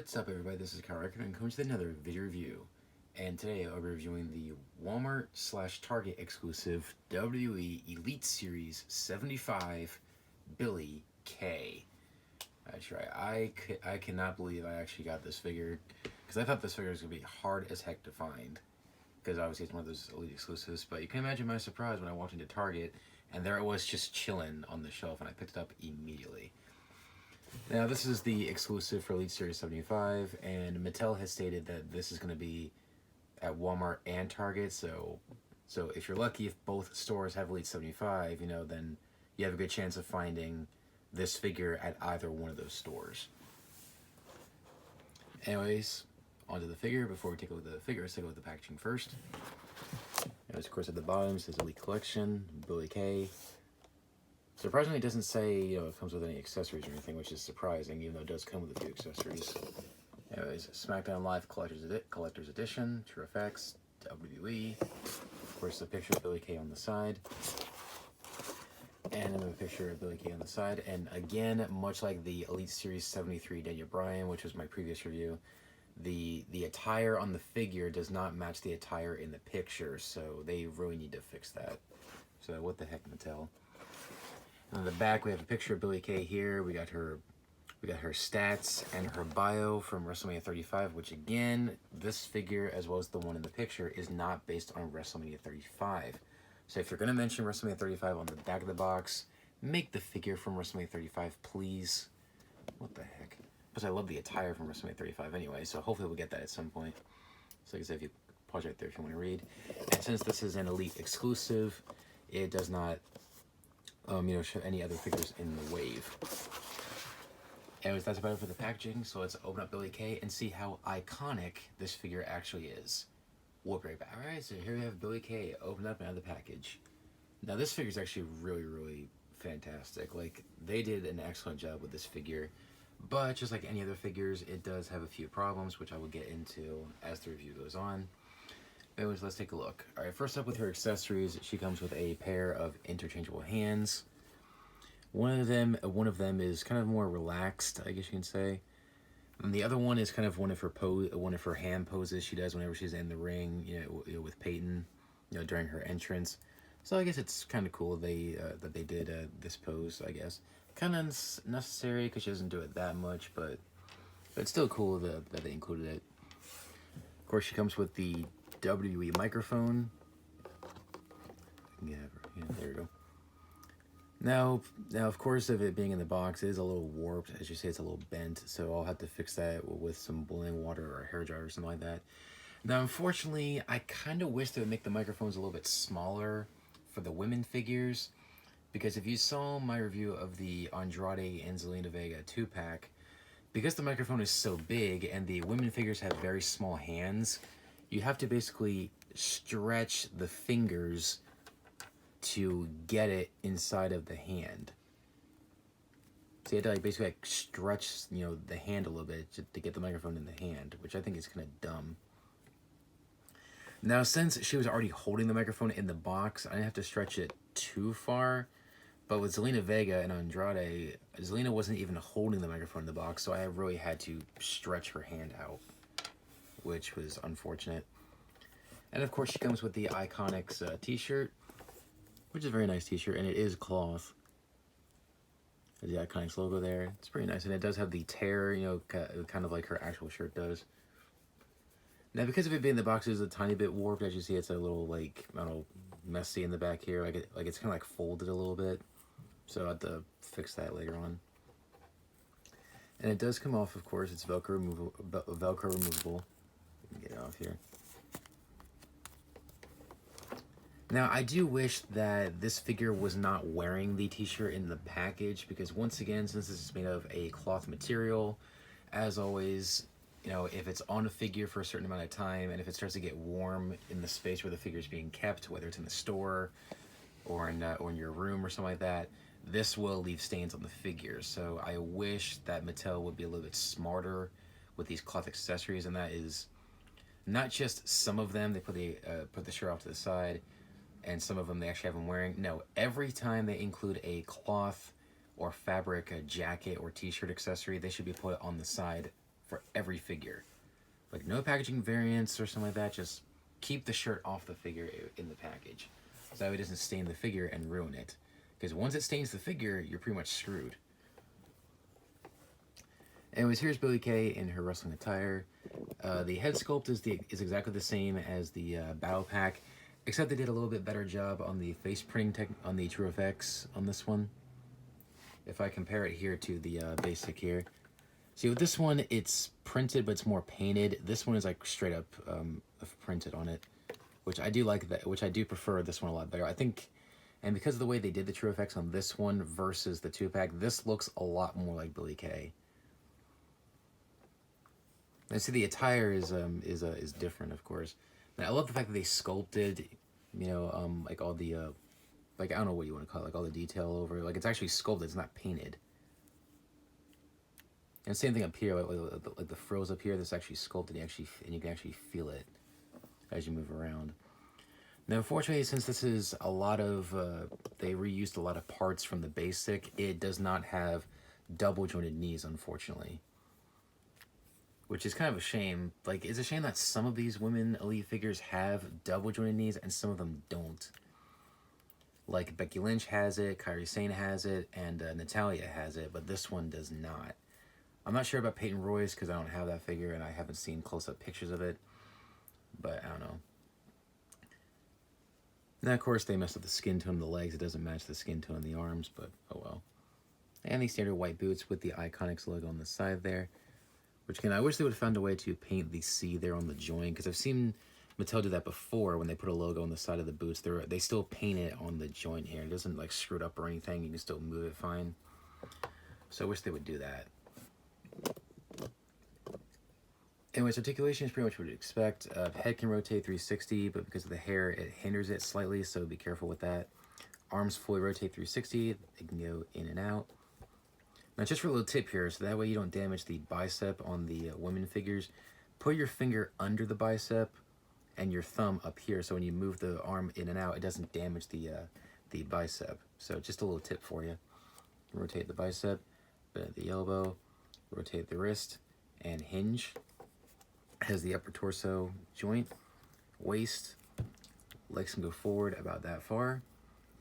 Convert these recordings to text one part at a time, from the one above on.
What's up, everybody? This is Kyle Record and coming to another video review. And today I'll be reviewing the Walmart / Target exclusive WWE Elite Series 75 Billie Kay. That's right. I cannot believe I actually got this figure because I thought this figure was going to be hard as heck to find because obviously it's one of those Elite exclusives. But you can imagine my surprise when I walked into Target and there it was just chilling on the shelf and I picked it up immediately. Now, this is the exclusive for Elite Series 75, and Mattel has stated that this is going to be at Walmart and Target, so if you're lucky, if both stores have Elite 75, then you have a good chance of finding this figure at either one of those stores. Anyways, onto the figure. Before we take a look at the figure, let's take a look at the packaging first. Of course, at the bottom, it says Elite Collection, Billie Kay. Surprisingly, it doesn't say, it comes with any accessories or anything, which is surprising, even though it does come with a few accessories. Anyways, SmackDown Live Collector's Edition, True Effects, WWE. Of course, a picture of Billie Kay on the side. And then a picture of Billie Kay on the side. And again, much like the Elite Series 73 Daniel Bryan, which was my previous review, the attire on the figure does not match the attire in the picture, so they really need to fix that. So what the heck, Mattel? On the back, we have a picture of Billie Kay here. We got her stats and her bio from WrestleMania 35, which again, this figure, as well as the one in the picture, is not based on WrestleMania 35. So if you're going to mention WrestleMania 35 on the back of the box, make the figure from WrestleMania 35, please. What the heck? Because I love the attire from WrestleMania 35 anyway, so hopefully we'll get that at some point. So like I said, if you pause right there if you want to read. And since this is an Elite exclusive, it does not show any other figures in the wave. Anyways, that's about it for the packaging, so let's open up Billie Kay and see how iconic this figure actually is. We'll be right back. Alright, so here we have Billie Kay opened up out of the package. Now this figure is actually really, really fantastic. Like, they did an excellent job with this figure, but just like any other figures, it does have a few problems, which I will get into as the review goes on. Anyways, let's take a look. Alright, first up with her accessories, she comes with a pair of interchangeable hands. One of them is kind of more relaxed, I guess you can say. And the other one is kind of one of her hand poses she does whenever she's in the ring, with Peyton, during her entrance. So I guess it's kind of cool that they did this pose, I guess. Kind of necessary because she doesn't do it that much, but it's still cool that they included it. Of course, she comes with the WWE microphone. Yeah, there you go. Now, of course, of it being in the box, it is a little warped. As you say, it's a little bent, so I'll have to fix that with some boiling water or a hair dryer or something like that. Now, unfortunately, I kind of wish they would make the microphones a little bit smaller for the women figures, because if you saw my review of the Andrade and Zelina Vega 2-pack, because the microphone is so big and the women figures have very small hands, you have to basically stretch the fingers to get it inside of the hand. So you have to basically stretch, the hand a little bit to get the microphone in the hand, which I think is kind of dumb. Now, since she was already holding the microphone in the box, I didn't have to stretch it too far. But with Zelina Vega and Andrade, Zelina wasn't even holding the microphone in the box, so I really had to stretch her hand out, which was unfortunate. And of course, she comes with the Iconics t-shirt, which is a very nice t-shirt, and it is cloth. There's the Iconics logo there. It's pretty nice, and it does have the tear, kind of like her actual shirt does. Now, because of it being in the box, it's a tiny bit warped. As you see, it's a little, messy in the back here. It's kind of folded a little bit. So I'll have to fix that later on. And it does come off, of course. It's Velcro removable. Get it off here. Now, I do wish that this figure was not wearing the t-shirt in the package, because once again, since this is made of a cloth material, as always, if it's on a figure for a certain amount of time, and if it starts to get warm in the space where the figure is being kept, whether it's in the store or in your room or something like that, this will leave stains on the figure. So I wish that Mattel would be a little bit smarter with these cloth accessories, and that is not just some of them. They put the shirt off to the side, and some of them they actually have them wearing. No, every time they include a cloth or fabric, a jacket or t-shirt accessory, they should be put on the side for every figure. Like, no packaging variants or something like that. Just keep the shirt off the figure in the package, so that way it doesn't stain the figure and ruin it. Because once it stains the figure, you're pretty much screwed. Anyways, here's Billie Kay in her wrestling attire. The head sculpt is exactly the same as the battle pack, except they did a little bit better job on the face printing on the True FX on this one. If I compare it here to the basic here. See, with this one, it's printed, but it's more painted. This one is like straight up printed on it, which I do like that. Which I do prefer this one a lot better. I think, and because of the way they did the True FX on this one versus the 2-pack, this looks a lot more like Billie Kay. And see, the attire is different, of course. And I love the fact that they sculpted, you know, like all the, like, I don't know what you want to call it, like all the detail over. Like, it's actually sculpted. It's not painted. And same thing up here, like the frills up here, that's actually sculpted, and you can actually feel it as you move around. Now, unfortunately, since this is a lot of, they reused a lot of parts from the basic, it does not have double jointed knees, unfortunately. Which is kind of a shame. Like, it's a shame that some of these women Elite figures have double jointed knees and some of them don't. Like, Becky Lynch has it, Kairi Sane has it, and Natalya has it, but this one does not. I'm not sure about Peyton Royce because I don't have that figure and I haven't seen close-up pictures of it. But I don't know. Now, of course, they messed up the skin tone of the legs. It doesn't match the skin tone of the arms, but oh well. And these standard white boots with the Iconics logo on the side there. Which, again, I wish they would have found a way to paint the C there on the joint, because I've seen Mattel do that before when they put a logo on the side of the boots. They still paint it on the joint here. It doesn't, like, screw it up or anything. You can still move it fine. So I wish they would do that. Anyways, articulation is pretty much what you'd expect. Head can rotate 360, but because of the hair, it hinders it slightly, so be careful with that. Arms fully rotate 360. They can go in and out. Now, just for a little tip here, so that way you don't damage the bicep on the women figures, put your finger under the bicep and your thumb up here, so when you move the arm in and out, it doesn't damage the bicep. So just a little tip for you. Rotate the bicep, bend the elbow, rotate the wrist, and hinge. Has the upper torso joint, waist, legs can go forward about that far,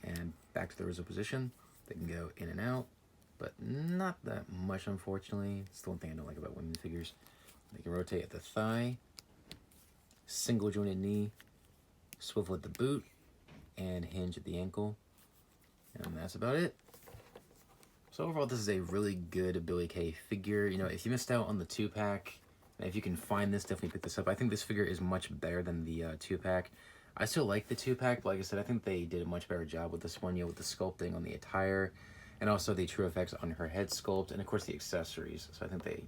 and back to the original position. They can go in and out, but not that much, unfortunately. It's the one thing I don't like about women figures. They can rotate at the thigh, single jointed knee, swivel at the boot, and hinge at the ankle. And that's about it. So overall, this is a really good Billie Kay figure. You know, if you missed out on the 2-pack, if you can find this, definitely pick this up. I think this figure is much better than the 2-pack. I still like the 2-pack, but like I said, I think they did a much better job with this one, you know, with the sculpting on the attire, and also the True FX on her head sculpt, and of course the accessories. So I think they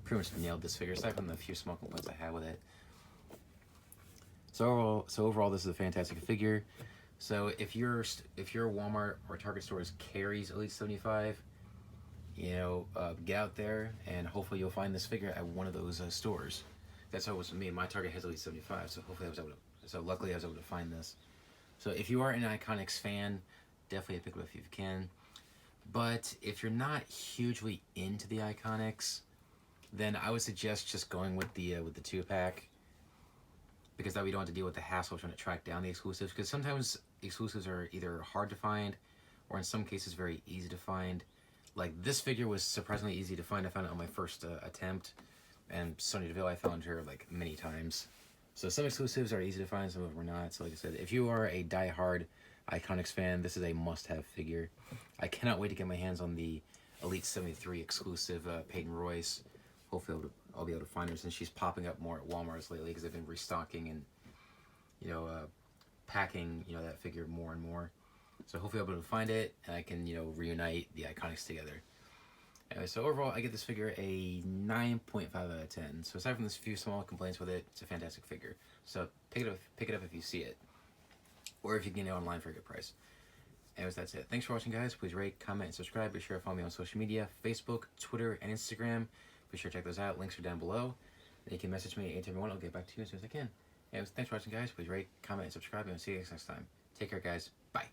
pretty much nailed this figure, aside from the few small complaints I had with it. So overall, this is a fantastic figure. So if your Walmart or Target stores carries Elite 75, you know, get out there and hopefully you'll find this figure at one of those stores. That's how it was for me. My Target has Elite 75, so hopefully luckily I was able to find this. So if you are an Iconics fan, definitely pick it up if you can. But if you're not hugely into the Iconics, then I would suggest just going with the 2-pack, because that way you don't have to deal with the hassle of trying to track down the exclusives. Because sometimes exclusives are either hard to find, or in some cases very easy to find. Like, this figure was surprisingly easy to find. I found it on my first attempt, and Sonya Deville, I found her like many times. So some exclusives are easy to find, some of them are not. So like I said, if you are a die-hard Iconics fan, this is a must-have figure. I cannot wait to get my hands on the Elite 73 exclusive Peyton Royce. Hopefully I'll be able to find her, since she's popping up more at Walmart's lately, because they've been restocking and, you know, packing, you know, that figure more and more. So hopefully I'll be able to find it, and I can, you know, reunite the Iconics together. Anyway, so overall, I give this figure a 9.5 out of 10. So aside from this few small complaints with it, it's a fantastic figure. So pick it up if you see it, or if you can get it online for a good price. Anyways, that's it. Thanks for watching, guys. Please rate, comment, and subscribe. Be sure to follow me on social media, Facebook, Twitter, and Instagram. Be sure to check those out. Links are down below. And you can message me anytime you want. I'll get back to you as soon as I can. Anyways, thanks for watching, guys. Please rate, comment, and subscribe, and I'll see you guys next time. Take care, guys. Bye.